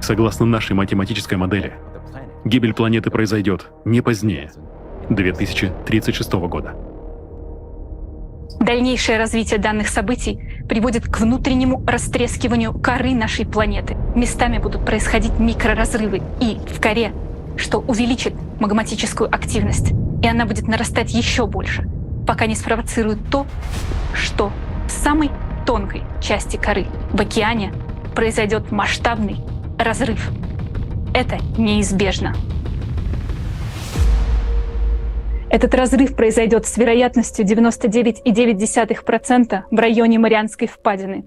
Согласно нашей математической модели, гибель планеты произойдет не позднее 2036 года. Дальнейшее развитие данных событий приводит к внутреннему растрескиванию коры нашей планеты. Местами будут происходить микроразрывы и в коре, что увеличит магматическую активность, и она будет нарастать еще больше, пока не спровоцирует то, что в самой тонкой части коры, в океане, произойдет масштабный разрыв. Это неизбежно. Этот разрыв произойдет с вероятностью 99,9% в районе Марианской впадины.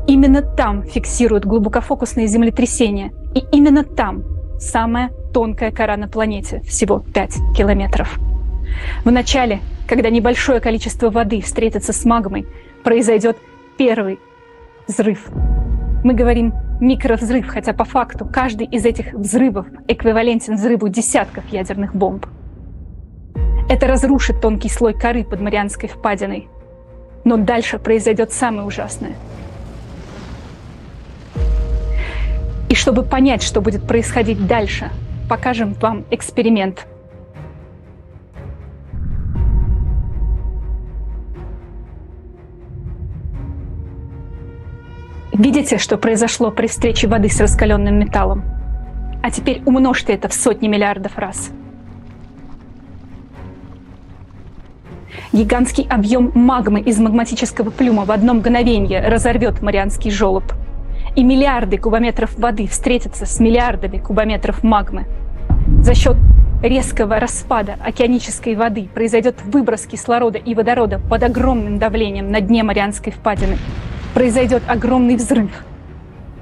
Именно там фиксируют глубокофокусные землетрясения, и именно там самая тонкая кора на планете, всего 5 километров. В начале, когда небольшое количество воды встретится с магмой, произойдет первый взрыв. Мы говорим микровзрыв, хотя по факту каждый из этих взрывов эквивалентен взрыву десятков ядерных бомб. Это разрушит тонкий слой коры под Марианской впадиной. Но дальше произойдет самое ужасное. И чтобы понять, что будет происходить дальше, покажем вам эксперимент. Видите, что произошло при встрече воды с раскаленным металлом? А теперь умножьте это в сотни миллиардов раз. Гигантский объем магмы из магматического плюма в одно мгновение разорвет Марианский желоб. И миллиарды кубометров воды встретятся с миллиардами кубометров магмы. За счет резкого распада океанической воды произойдет выброс кислорода и водорода под огромным давлением на дне Марианской впадины. Произойдет огромный взрыв.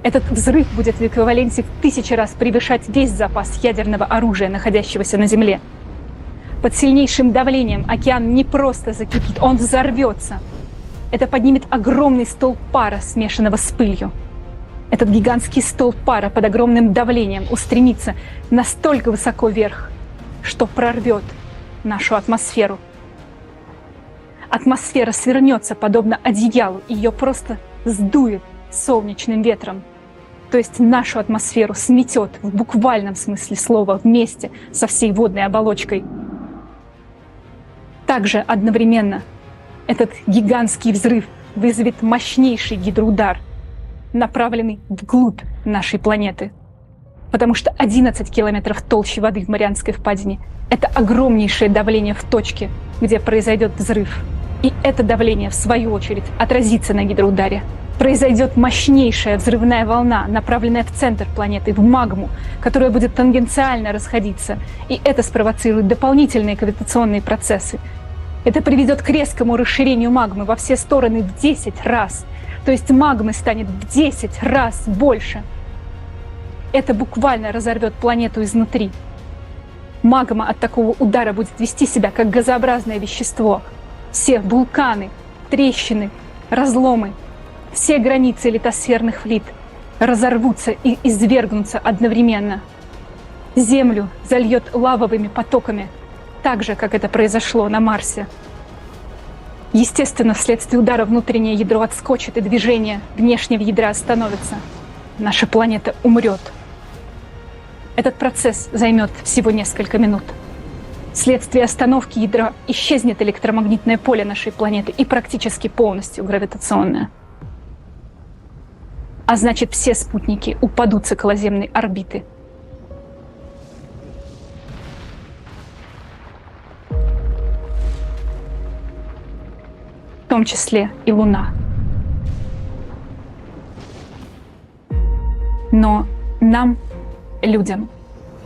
Этот взрыв будет в эквиваленте в 1000 раз превышать весь запас ядерного оружия, находящегося на Земле. Под сильнейшим давлением океан не просто закипит, он взорвется. Это поднимет огромный столб пара, смешанного с пылью. Этот гигантский столб пара под огромным давлением устремится настолько высоко вверх, что прорвет нашу атмосферу. Атмосфера свернется подобно одеялу, и ее просто сдует солнечным ветром. То есть нашу атмосферу сметет в буквальном смысле слова вместе со всей водной оболочкой. Также одновременно этот гигантский взрыв вызовет мощнейший гидроудар, направленный вглубь нашей планеты. Потому что 11 километров толщи воды в Марианской впадине — это огромнейшее давление в точке, где произойдет взрыв. И это давление, в свою очередь, отразится на гидроударе. Произойдет мощнейшая взрывная волна, направленная в центр планеты, в магму, которая будет тангенциально расходиться. И это спровоцирует дополнительные гравитационные процессы. Это приведет к резкому расширению магмы во все стороны в 10 раз. То есть магмы станет в 10 раз больше. Это буквально разорвет планету изнутри. Магма от такого удара будет вести себя как газообразное вещество. Все вулканы, трещины, разломы, все границы литосферных плит разорвутся и извергнутся одновременно. Землю зальет лавовыми потоками, так же, как это произошло на Марсе. Естественно, вследствие удара внутреннее ядро отскочит, и движение внешнего ядра остановится. Наша планета умрет. Этот процесс займет всего несколько минут. Вследствие остановки ядра исчезнет электромагнитное поле нашей планеты и практически полностью гравитационное. А значит, все спутники упадут с околоземной орбиты. В том числе и Луна. Но нам, людям,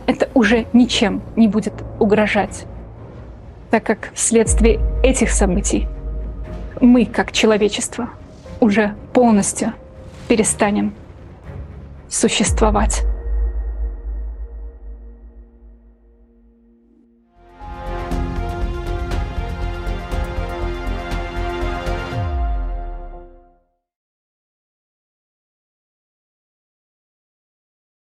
это уже ничем не будет угрожать, так как вследствие этих событий мы, как человечество, уже полностью перестанем существовать.